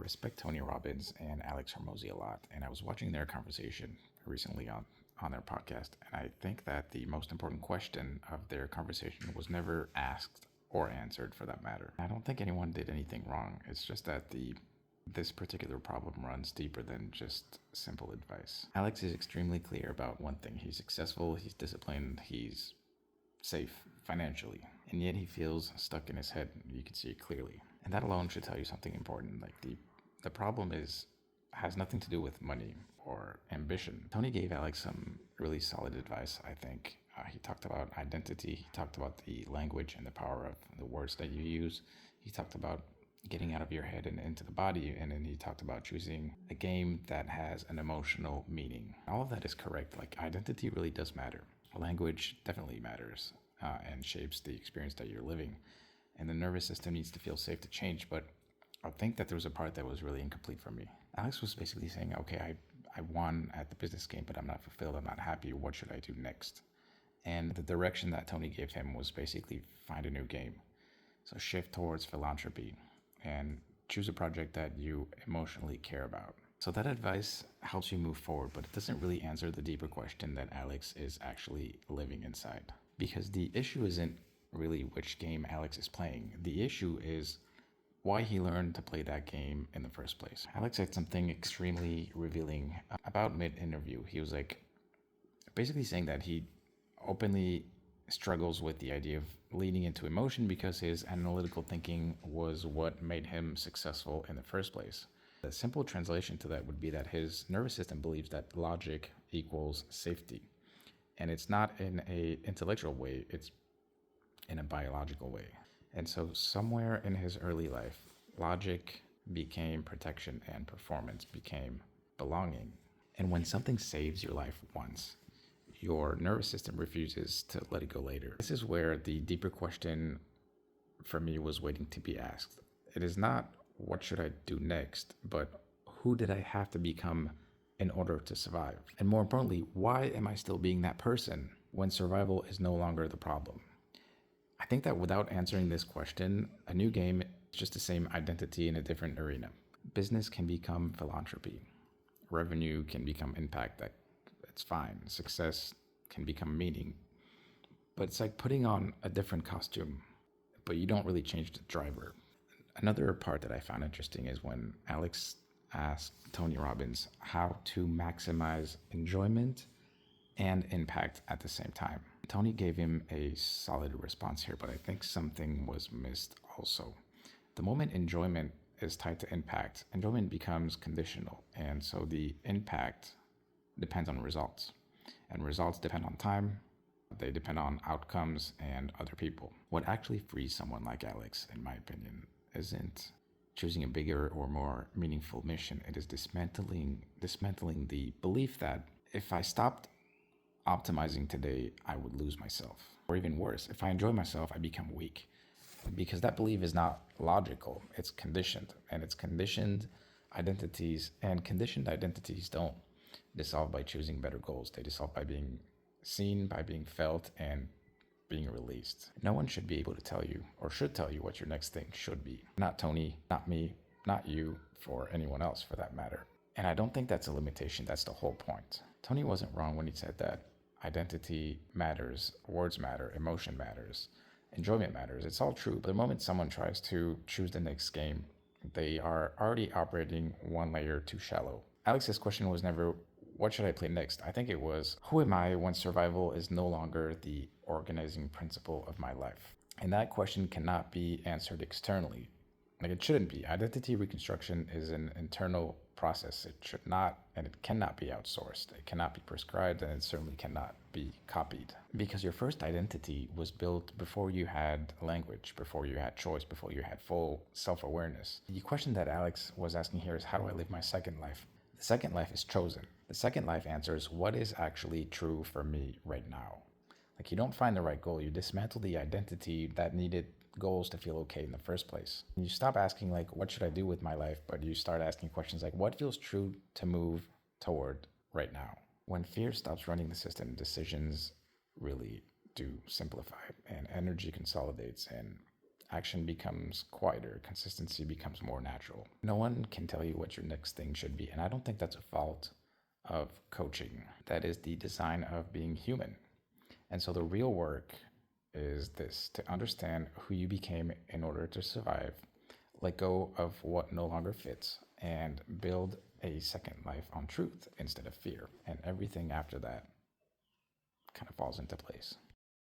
respect Tony Robbins and Alex Hormozy a lot, and I was watching their conversation recently on their podcast, and I think that the most important question of their conversation was never asked or answered for that matter. I don't think anyone did anything wrong. It's just that this particular problem runs deeper than just simple advice. Alex is extremely clear about one thing. He's successful, he's disciplined, he's safe financially, and yet he feels stuck in his head. You can see it clearly. And that alone should tell you something important. Like the problem has nothing to do with money or ambition. Tony gave Alex some really solid advice, I think. He talked about identity. He talked about the language and the power of the words that you use. He talked about getting out of your head and into the body. And then he talked about choosing a game that has an emotional meaning. All of that is correct. Like, identity really does matter. Language definitely matters and shapes the experience that you're living. And the nervous system needs to feel safe to change. But I think that there was a part that was really incomplete for me. Alex was basically saying, okay, I won at the business game, but I'm not fulfilled. I'm not happy. What should I do next? And the direction that Tony gave him was basically find a new game. So shift towards philanthropy and choose a project that you emotionally care about. So that advice helps you move forward, but it doesn't really answer the deeper question that Alex is actually living inside. Because the issue isn't really which game Alex is playing. The issue is why he learned to play that game in the first place. Alex said something extremely revealing about mid-interview. He was like basically saying that he openly struggles with the idea of leaning into emotion because his analytical thinking was what made him successful in the first place. The simple translation to that would be that his nervous system believes that logic equals safety. And it's not in an intellectual way, it's in a biological way. And so somewhere in his early life, logic became protection and performance became belonging. And when something saves your life once, your nervous system refuses to let it go later. This is where the deeper question for me was waiting to be asked. It is not what should I do next, but who did I have to become in order to survive? And more importantly, why am I still being that person when survival is no longer the problem? I think that without answering this question, a new game is just the same identity in a different arena. Business can become philanthropy. Revenue can become impact. That's fine. Success can become meaning. But it's like putting on a different costume, but you don't really change the driver. Another part that I found interesting is when Alex asked Tony Robbins how to maximize enjoyment and impact at the same time. Tony gave him a solid response here, but I think something was missed also. The moment enjoyment is tied to impact, enjoyment becomes conditional, and so the impact depends on results. And results depend on time, they depend on outcomes and other people. What actually frees someone like Alex, in my opinion, isn't choosing a bigger or more meaningful mission. It is dismantling the belief that if I stopped optimizing today, I would lose myself. Or even worse, if I enjoy myself, I become weak. Because that belief is not logical, it's conditioned. And it's conditioned identities, and conditioned identities don't dissolve by choosing better goals. They dissolve by being seen, by being felt, and being released. No one should be able to tell you, or should tell you, what your next thing should be. Not Tony, not me, not you, for anyone else for that matter. And I don't think that's a limitation, that's the whole point. Tony wasn't wrong when he said that identity matters, words matter, emotion matters, enjoyment matters. It's all true. But the moment someone tries to choose the next game, they are already operating one layer too shallow. Alex's question was never, what should I play next? I think it was, who am I when survival is no longer the organizing principle of my life? And that question cannot be answered externally. Like, it shouldn't be. Identity reconstruction is an internal process. It should not, and it cannot be outsourced. It cannot be prescribed, and it certainly cannot be copied. Because your first identity was built before you had language, before you had choice, before you had full self-awareness. The question that Alex was asking here is, how do I live my second life? The second life is chosen. The second life answers, what is actually true for me right now? Like, you don't find the right goal. You dismantle the identity that needed goals to feel okay in the first place. You stop asking, like, what should I do with my life? But you start asking questions like, what feels true to move toward right now? When fear stops running the system, decisions really do simplify, and energy consolidates, and action becomes quieter, consistency becomes more natural. No one can tell you what your next thing should be, and I don't think that's a fault of coaching. That is the design of being human. And so the real work is this: to understand who you became in order to survive, let go of what no longer fits, and build a second life on truth instead of fear. And everything after that kind of falls into place.